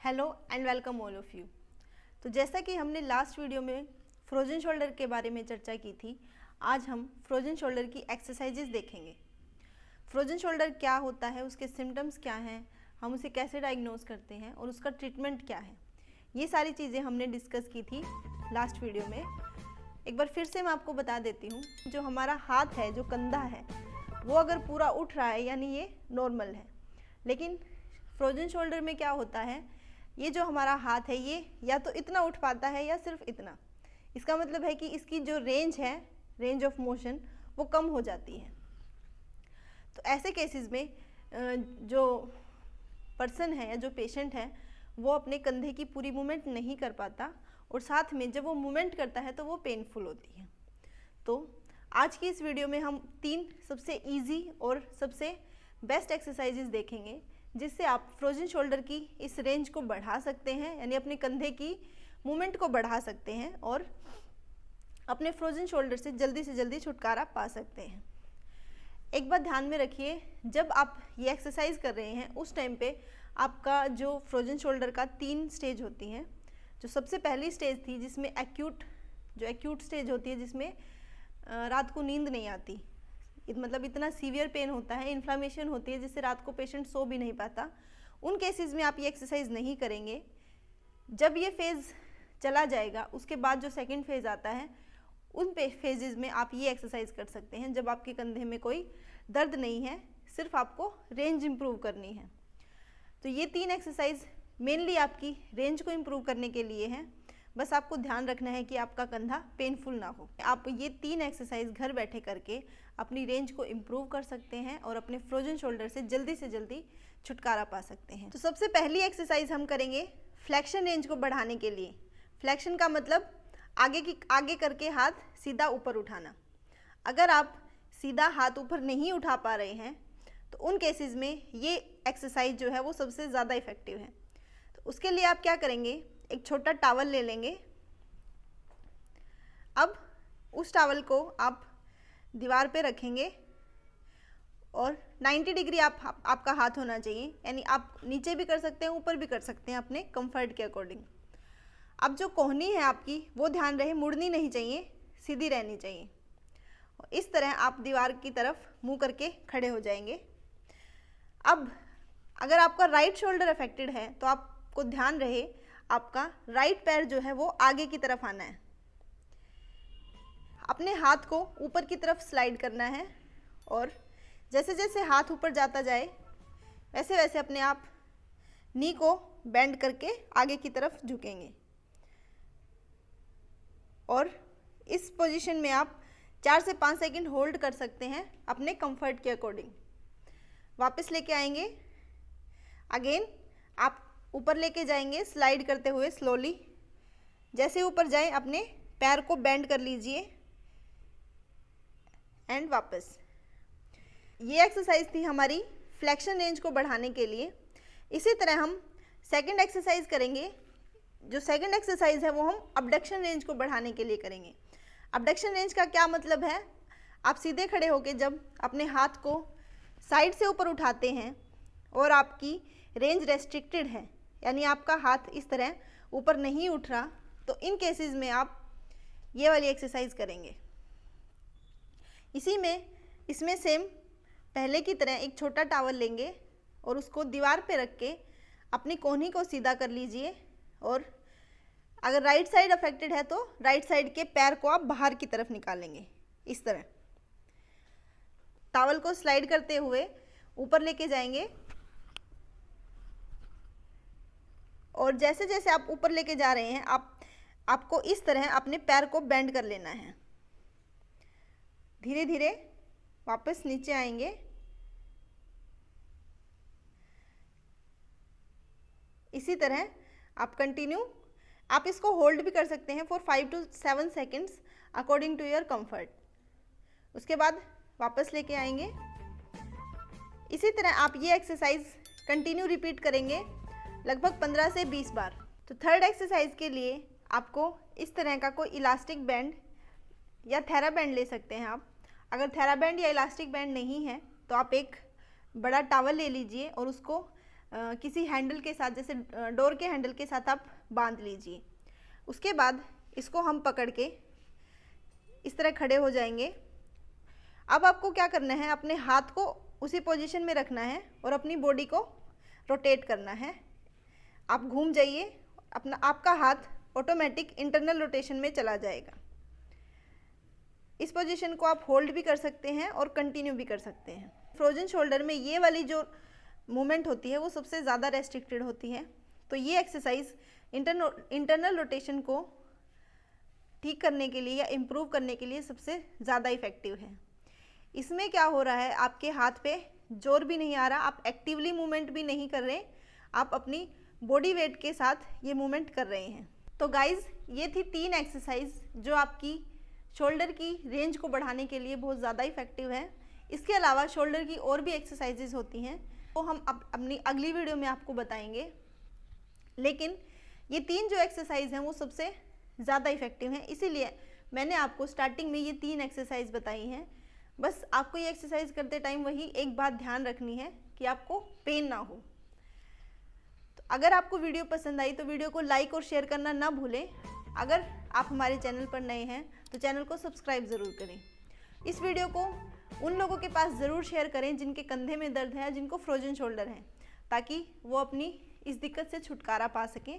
Hello and welcome all of you. तो जैसा कि हमने लास्ट वीडियो में फ्रोजन शोल्डर के बारे में चर्चा की थी, आज हम फ्रोजन शोल्डर की एक्सरसाइजेज देखेंगे। फ्रोजन शोल्डर क्या होता है, उसके सिम्टम्स क्या हैं, हम उसे कैसे डायग्नोज करते हैं और उसका ट्रीटमेंट क्या है, ये सारी चीज़ें हमने डिस्कस की थी लास्ट वीडियो में। एक बार फिर से मैं आपको बता देती हूँ, जो हमारा हाथ है, जो कंधा है, वो अगर पूरा उठ रहा है यानी ये नॉर्मल है। लेकिन फ्रोजन शोल्डर में क्या होता है, ये जो हमारा हाथ है ये या तो इतना उठ पाता है या सिर्फ इतना। इसका मतलब है कि इसकी जो रेंज है, रेंज ऑफ मोशन, वो कम हो जाती है। तो ऐसे केसेस में जो पर्सन है या जो पेशेंट है वो अपने कंधे की पूरी मूवमेंट नहीं कर पाता और साथ में जब वो मूवमेंट करता है तो वो पेनफुल होती है। तो आज की इस वीडियो में हम 3 सबसे इजी और सबसे बेस्ट एक्सरसाइजेज देखेंगे जिससे आप फ्रोजन शोल्डर की इस रेंज को बढ़ा सकते हैं, यानी अपने कंधे की मूवमेंट को बढ़ा सकते हैं और अपने फ्रोजन शोल्डर से जल्दी छुटकारा पा सकते हैं। एक बात ध्यान में रखिए, जब आप ये एक्सरसाइज कर रहे हैं उस टाइम पे आपका जो फ्रोजन शोल्डर का 3 स्टेज होती हैं। जो सबसे पहली स्टेज थी जिसमें एक्यूट स्टेज होती है, जिसमें रात को नींद नहीं आती, मतलब इतना सीवियर पेन होता है, इन्फ्लामेशन होती है जिससे रात को पेशेंट सो भी नहीं पाता। उन केसेस में आप ये एक्सरसाइज नहीं करेंगे। जब ये फेज़ चला जाएगा उसके बाद जो सेकंड फेज़ आता है, उन फेजेस में आप ये एक्सरसाइज कर सकते हैं जब आपके कंधे में कोई दर्द नहीं है, सिर्फ आपको रेंज इम्प्रूव करनी है। तो ये 3 एक्सरसाइज मेनली आपकी रेंज को इम्प्रूव करने के लिए हैं। बस आपको ध्यान रखना है कि आपका कंधा पेनफुल ना हो। आप ये 3 एक्सरसाइज घर बैठे करके अपनी रेंज को इम्प्रूव कर सकते हैं और अपने फ्रोजन शोल्डर से जल्दी छुटकारा पा सकते हैं। तो सबसे पहली एक्सरसाइज हम करेंगे फ्लेक्शन रेंज को बढ़ाने के लिए। फ्लेक्शन का मतलब आगे करके हाथ सीधा ऊपर उठाना। अगर आप सीधा हाथ ऊपर नहीं उठा पा रहे हैं तो उन केसेस में ये एक्सरसाइज जो है वो सबसे ज़्यादा इफेक्टिव है। तो उसके लिए आप क्या करेंगे, एक छोटा टॉवल ले लेंगे। अब उस टॉवल को आप दीवार पे रखेंगे और 90 डिग्री आपका हाथ होना चाहिए, यानी आप नीचे भी कर सकते हैं, ऊपर भी कर सकते हैं अपने कंफर्ट के अकॉर्डिंग। अब जो कोहनी है आपकी वो ध्यान रहे मुड़नी नहीं चाहिए, सीधी रहनी चाहिए। इस तरह आप दीवार की तरफ मुंह करके खड़े हो जाएंगे। अब अगर आपका राइट शोल्डर अफेक्टेड है तो आपको ध्यान रहे आपका राइट पैर जो है वो आगे की तरफ आना है। अपने हाथ को ऊपर की तरफ स्लाइड करना है और जैसे जैसे हाथ ऊपर जाता जाए वैसे वैसे अपने आप नी को बेंड करके आगे की तरफ झुकेंगे और इस पोजीशन में आप 4 से 5 सेकंड होल्ड कर सकते हैं अपने कंफर्ट के अकॉर्डिंग। वापस लेके आएंगे, अगेन आप ऊपर लेके जाएंगे स्लाइड करते हुए स्लोली। जैसे ऊपर जाएं अपने पैर को बेंड कर लीजिए एंड वापस। ये एक्सरसाइज थी हमारी फ्लेक्शन रेंज को बढ़ाने के लिए। इसी तरह हम सेकंड एक्सरसाइज करेंगे। जो सेकंड एक्सरसाइज है वो हम अबडक्शन रेंज को बढ़ाने के लिए करेंगे। अबडक्शन रेंज का क्या मतलब है, आप सीधे खड़े होकर जब अपने हाथ को साइड से ऊपर उठाते हैं और आपकी रेंज रेस्ट्रिक्टेड है, यानी आपका हाथ इस तरह ऊपर नहीं उठ रहा, तो इन केसेस में आप ये वाली एक्सरसाइज करेंगे। इसमें सेम पहले की तरह एक छोटा टॉवल लेंगे और उसको दीवार पे रख के अपनी कोहनी को सीधा कर लीजिए और अगर राइट साइड अफेक्टेड है तो राइट साइड के पैर को आप बाहर की तरफ निकालेंगे। इस तरह टॉवल को स्लाइड करते हुए ऊपर लेके जाएंगे और जैसे जैसे आप ऊपर लेके जा रहे हैं आपको इस तरह अपने पैर को बेंड कर लेना है। धीरे धीरे वापस नीचे आएंगे। इसी तरह आप कंटिन्यू, आप इसको होल्ड भी कर सकते हैं for 5 to 7 seconds according to your comfort. उसके बाद वापस लेके आएंगे। इसी तरह आप ये एक्सरसाइज कंटिन्यू रिपीट करेंगे लगभग 15 से 20 बार। तो थर्ड एक्सरसाइज के लिए आपको इस तरह का कोई इलास्टिक बैंड या थेरा बैंड ले सकते हैं आप। अगर थेरा बैंड या इलास्टिक बैंड नहीं है तो आप एक बड़ा टॉवल ले लीजिए और उसको किसी हैंडल के साथ, जैसे डोर के हैंडल के साथ आप बांध लीजिए। उसके बाद इसको हम पकड़ के इस तरह खड़े हो जाएंगे। अब आपको क्या करना है, अपने हाथ को उसी पोजीशन में रखना है और अपनी बॉडी को रोटेट करना है। आप घूम जाइए, आपका हाथ ऑटोमेटिक इंटरनल रोटेशन में चला जाएगा। इस पोजीशन को आप होल्ड भी कर सकते हैं और कंटिन्यू भी कर सकते हैं। फ्रोजन शोल्डर में ये वाली जो मूवमेंट होती है वो सबसे ज़्यादा रेस्ट्रिक्टेड होती है, तो ये एक्सरसाइज इंटरनल रोटेशन को ठीक करने के लिए या इम्प्रूव करने के लिए सबसे ज़्यादा इफ़ेक्टिव है। इसमें क्या हो रहा है, आपके हाथ पे जोर भी नहीं आ रहा, आप एक्टिवली मूवमेंट भी नहीं कर रहे, आप अपनी बॉडी वेट के साथ ये मूवमेंट कर रहे हैं। तो गाइज, ये थी 3 एक्सरसाइज जो आपकी शोल्डर की रेंज को बढ़ाने के लिए बहुत ज़्यादा इफ़ेक्टिव है। इसके अलावा शोल्डर की और भी एक्सरसाइजेज होती हैं, वो हम अपनी अगली वीडियो में आपको बताएंगे। लेकिन ये 3 जो एक्सरसाइज हैं वो सबसे ज़्यादा इफ़ेक्टिव हैं, इसीलिए मैंने आपको स्टार्टिंग में ये 3 एक्सरसाइज बताई हैं। बस आपको ये एक्सरसाइज करते टाइम वही एक बात ध्यान रखनी है कि आपको पेन ना हो। तो अगर आपको वीडियो पसंद आई तो वीडियो को लाइक और शेयर करना ना भूलें। अगर आप हमारे चैनल पर नए हैं तो चैनल को सब्सक्राइब ज़रूर करें। इस वीडियो को उन लोगों के पास ज़रूर शेयर करें जिनके कंधे में दर्द है, जिनको फ्रोजन शोल्डर है, ताकि वो अपनी इस दिक्कत से छुटकारा पा सकें